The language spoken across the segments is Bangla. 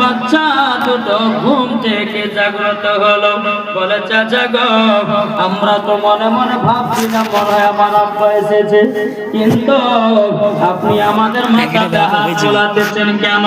বাচ্চা দুটো ঘুম থেকে জাগ্রত হলো, বলে চাচা গো, আমরা তো মনে মনে ভাবছিলাম মনে হয় আমার আব্বা এসেছে, কিন্তু আপনি আমাদের মাথাতে হাত বোলাতেছেন কেন?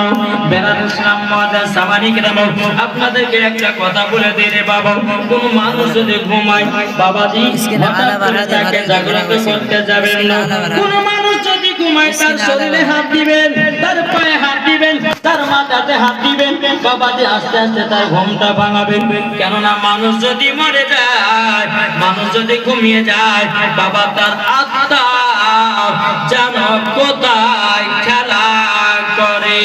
বেরাদুসলাম মাদার সামানিক নাম, আপনাদেরকে একটা কথা বলে দিই রে বাবা, কোন মানুষ যদি ঘুমায় বাবাজি হঠাৎ করে তাকে জাগ্রত করতে যাবেন না। কোন মানুষ যদি ঘুমায় তার শরীরে হাত দিবেন, তার পায়ে হাত দিবেন, তার মাথাতে হাত দিবেন, বাবাজি আস্তে আস্তে তার ঘুমটা ভাঙাবেন। কেননা মানুষ যদি মরে যায়, মানুষ যদি ঘুমিয়ে যায়, বাবা তার আত্মা যেন কোথায় খেলা করে।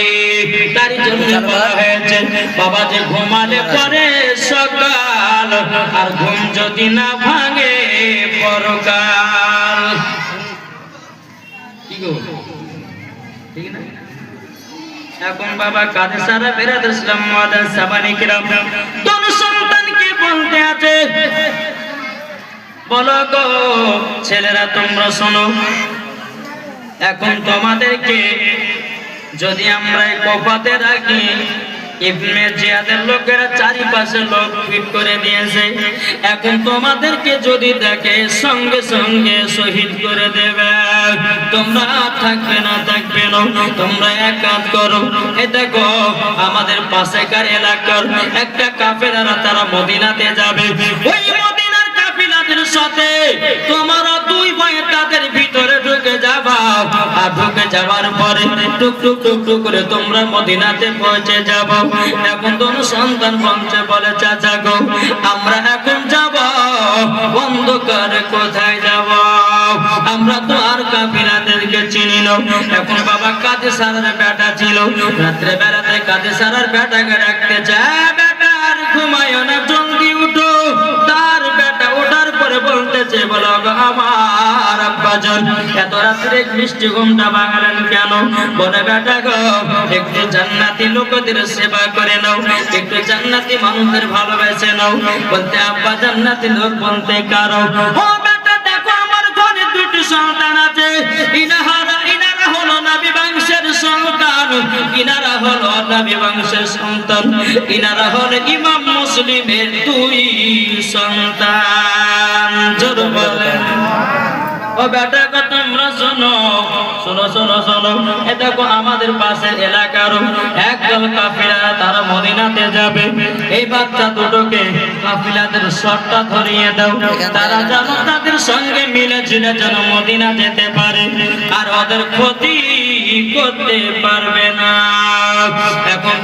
তার জন্য বলা হয়েছে বাবাজি ঘুমালে পরে সকাল, আর ঘুম যদি না ভাঙে পরকাল। ঠিক না? এখন বাবা কাজে সারা বেরাদুল ইসলাম মাদার সাবানিক রাম কোন সন্তানকে বলতে আছে, বলো গো ছেলেরা তোমরা শোনো, এখন তোমাদেরকে যদি আমরা কপাতে রাখি, ইবনে জিয়াদের লোকেরা চারিপাশে লোক ফিট করে দিয়েছে, এখন তোমাদেরকে যদি দেখে সঙ্গে সঙ্গে শহীদ করে দেবে। তোমরা থাকবে না থাকবে না, তোমরা এক কাজ করো, এই দেখো আমাদের পাশেকার এলাকার একটা কাফেলারা তারা মদিনাতে যাবে, ওই মদিনার কাফেলাদের সাথে তোমরা দুই ভাই তাদের ভিতরে ঢুকে যাবা, আর ঢুকে যাবার পরে টুক টুক টুক টুক করে তোমরা মদিনাতে পৌঁছে যাবো। এখন তোর সন্তান বলছে, বলে চাচা গো আমরা এখন যাব অন্ধকারে, কোথায় যাব? আমরা তো আর কাফিলাদেরকে চিনি না। এখন বাবা কাজে সারার বেটা ছিল, রাত্রে বেলাতে কাজে সারার বেটাকে রাখতে চায়, বেটা আর ঘুমায়ও না, জলদি উঠো। তার বেটা ওঠার পরে বলতেছে, বলো গো আমার আব্বাজান এত রাত্রে মিষ্টি ঘুমটা ভাঙালেন কেন? বলে বেটা গো একটু জান্নাতি লোকদের সেবা করে নাও, একটু জান্নাতি মানুষদের ভালোবেসে নাও। বলতে আব্বা জান্নাতি লোক বলতে কারো? ও বেটা দেখো আমার ঘরে দুটি সন্তান আছে, ইনারা হলো নবী বংশের সন্তান, ইনারা হলো নবী বংশের সন্তান, ইনারা হলো ইমাম মুসলিমের দুই সন্তান। জোর বলেন ও বেটা গো তোমরা শোনো, শোনো শোনো শোনো, এ দেখো আমাদের পাশের এলাকার একদল কাফিলা তারা মদিনাতে যাবে, এই বাচ্চা দুটোকে কাফিলাদের শর্তটা ধরিয়ে দাও, তারা যেন তাদের সঙ্গে মিলে ঝিলে যেন মদিনা যেতে পারে, আর ওদের ক্ষতি করতে পারবে না। এখন